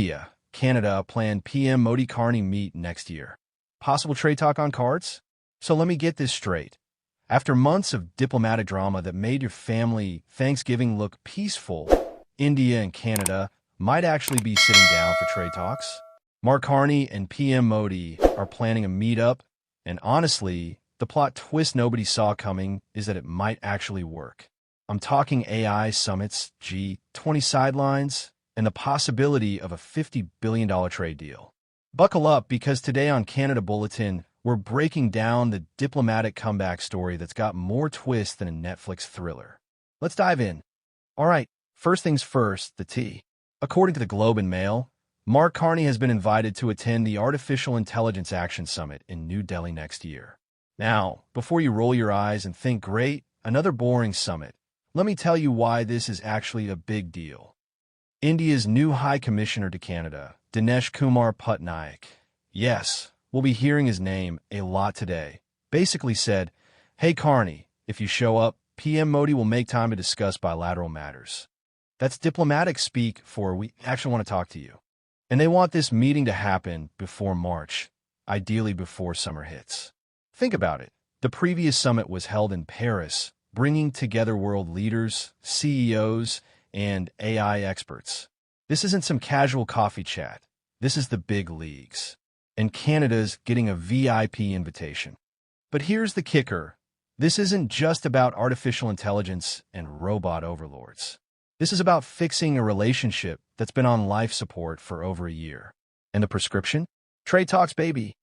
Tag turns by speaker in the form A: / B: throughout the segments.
A: India, Canada plan PM Modi Carney meet next year. Possible trade talk on cards? So let me get this straight. After months of diplomatic drama that made your family Thanksgiving look peaceful, India and Canada might actually be sitting down for trade talks. Mark Carney and PM Modi are planning a meetup, and honestly, the plot twist nobody saw coming is that it might actually work. I'm talking AI summits, G20 sidelines, and the possibility of a $50 billion trade deal. Buckle up, because today on Canada Bulletin, we're breaking down the diplomatic comeback story that's got more twists than a Netflix thriller. Let's dive in. All right, first things first, the tea. According to the Globe and Mail, Mark Carney has been invited to attend the Artificial Intelligence Action Summit in New Delhi next year. Now, before you roll your eyes and think, great, another boring summit, let me tell you why this is actually a big deal. India's new High Commissioner to Canada, Dinesh Kumar Patnaik, yes, we'll be hearing his name a lot today, basically said, "Hey Carney, if you show up, PM Modi will make time to discuss bilateral matters." That's diplomatic speak for we actually want to talk to you. And they want this meeting to happen before March, ideally before summer hits. Think about it. The previous summit was held in Paris, bringing together world leaders, CEOs, and AI experts. This isn't some casual coffee chat. This is the big leagues. And Canada's getting a VIP invitation. But here's the kicker. This isn't just about artificial intelligence and robot overlords. This is about fixing a relationship that's been on life support for over a year. And the prescription? Trade talks, baby.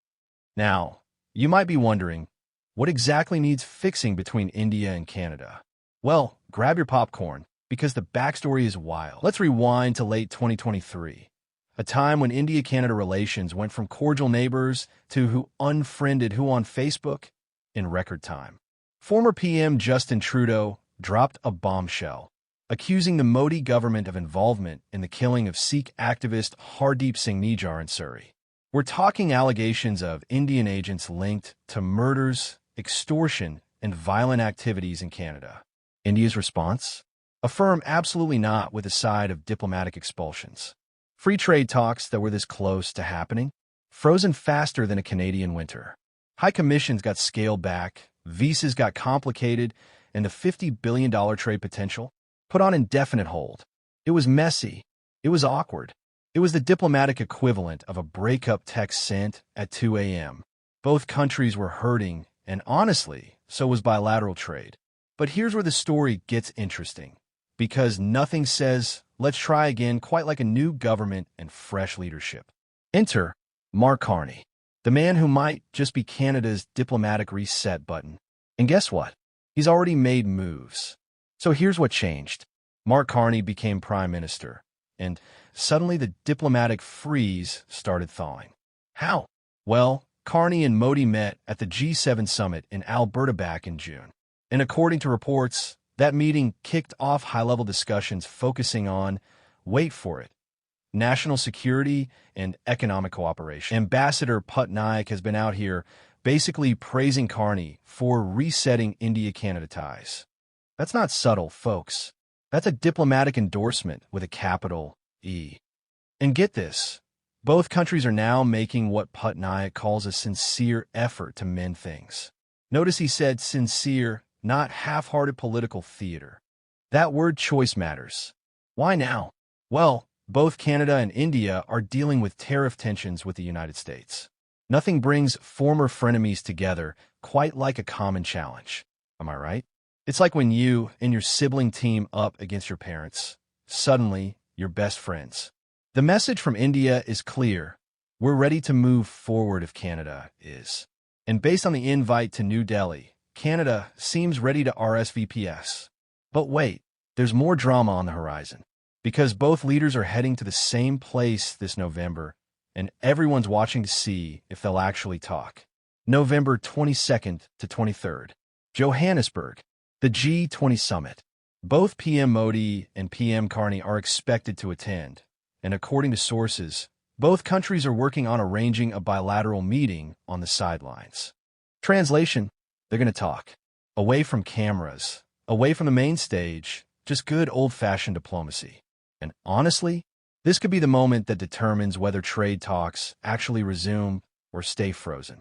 A: Now, you might be wondering, what exactly needs fixing between India and Canada? Well, grab your popcorn, because the backstory is wild. Let's rewind to late 2023, a time when India-Canada relations went from cordial neighbors to who unfriended who on Facebook in record time. Former PM Justin Trudeau dropped a bombshell, accusing the Modi government of involvement in the killing of Sikh activist Hardeep Singh Nijjar in Surrey. We're talking allegations of Indian agents linked to murders, extortion, and violent activities in Canada. India's response? Affirm absolutely not, with a side of diplomatic expulsions. Free trade talks that were this close to happening, frozen faster than a Canadian winter. High commissions got scaled back, visas got complicated, and the $50 billion trade potential put on indefinite hold. It was messy. It was awkward. It was the diplomatic equivalent of a breakup text sent at 2 a.m. Both countries were hurting, and honestly, so was bilateral trade. But here's where the story gets interesting, because nothing says, let's try again, quite like a new government and fresh leadership. Enter Mark Carney, the man who might just be Canada's diplomatic reset button. And guess what? He's already made moves. So here's what changed. Mark Carney became Prime Minister, and suddenly the diplomatic freeze started thawing. How? Well, Carney and Modi met at the G7 summit in Alberta back in June. And according to reports, that meeting kicked off high-level discussions focusing on, wait for it, national security and economic cooperation. Ambassador Patnaik has been out here basically praising Carney for resetting India-Canada ties. That's not subtle, folks. That's a diplomatic endorsement with a capital E. And get this, both countries are now making what Patnaik calls a sincere effort to mend things. Notice he said sincere, not half-hearted political theater. That word choice matters. Why now? Well, both Canada and India are dealing with tariff tensions with the United States. Nothing brings former frenemies together quite like a common challenge. Am I right? It's like when you and your sibling team up against your parents. Suddenly, you're best friends. The message from India is clear. We're ready to move forward if Canada is. And based on the invite to New Delhi, Canada seems ready to RSVPs. But wait, there's more drama on the horizon. Because both leaders are heading to the same place this November, and everyone's watching to see if they'll actually talk. November 22nd to 23rd. Johannesburg, the G20 summit. Both PM Modi and PM Carney are expected to attend, and according to sources, both countries are working on arranging a bilateral meeting on the sidelines. Translation, they're going to talk. Away from cameras, away from the main stage, just good old-fashioned diplomacy. And honestly, This could be the moment that determines whether trade talks actually resume or stay frozen.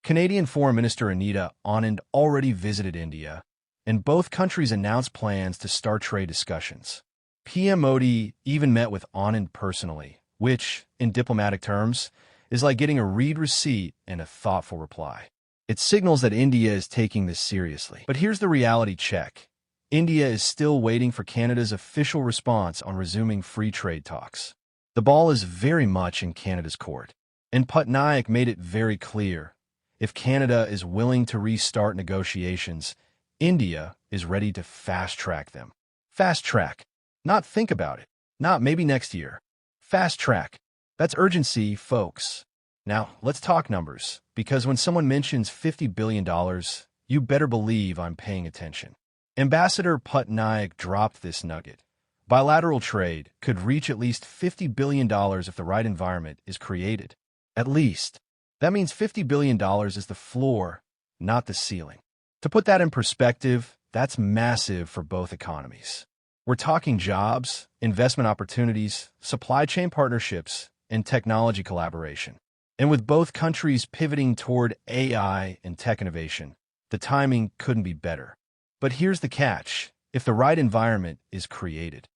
A: Canadian Foreign Minister Anita Anand already visited India, and both countries announced plans to start trade discussions. PM Modi even met with Anand personally, which, in diplomatic terms, is like getting a read receipt and a thoughtful reply. It signals that India is taking this seriously. But here's the reality check. India is still waiting for Canada's official response on resuming free trade talks. The ball is very much in Canada's court, and Patnaik made it very clear. If Canada is willing to restart negotiations, India is ready to fast-track them. Fast-track. Not think about it. Not maybe next year. Fast-track. That's urgency, folks. Now, let's talk numbers, because when someone mentions $50 billion, you better believe I'm paying attention. Ambassador Patnaik dropped this nugget. Bilateral trade could reach at least $50 billion if the right environment is created. At least. That means $50 billion is the floor, not the ceiling. To put that in perspective, that's massive for both economies. We're talking jobs, investment opportunities, supply chain partnerships, and technology collaboration. And with both countries pivoting toward AI and tech innovation, the timing couldn't be better. But here's the catch. If the right environment is created.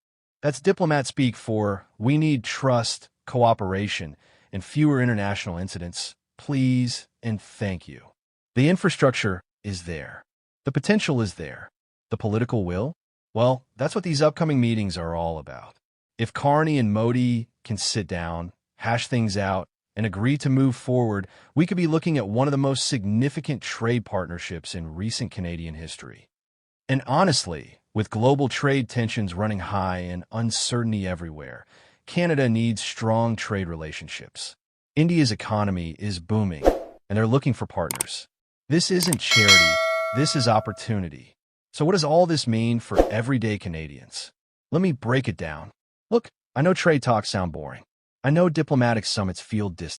A: That's diplomat speak for we need trust, cooperation, and fewer international incidents. Please and thank you. The infrastructure is there. The potential is there. The political will? Well, that's what these upcoming meetings are all about. If Carney and Modi can sit down, hash things out, and agree to move forward, we could be looking at one of the most significant trade partnerships in recent Canadian history. And honestly, with global trade tensions running high and uncertainty everywhere, Canada needs strong trade relationships. India's economy is booming, and they're looking for partners. This isn't charity, this is opportunity. So what does all this mean for everyday Canadians? Let me break it down. Look, I know trade talks sound boring. I know diplomatic summits feel distant.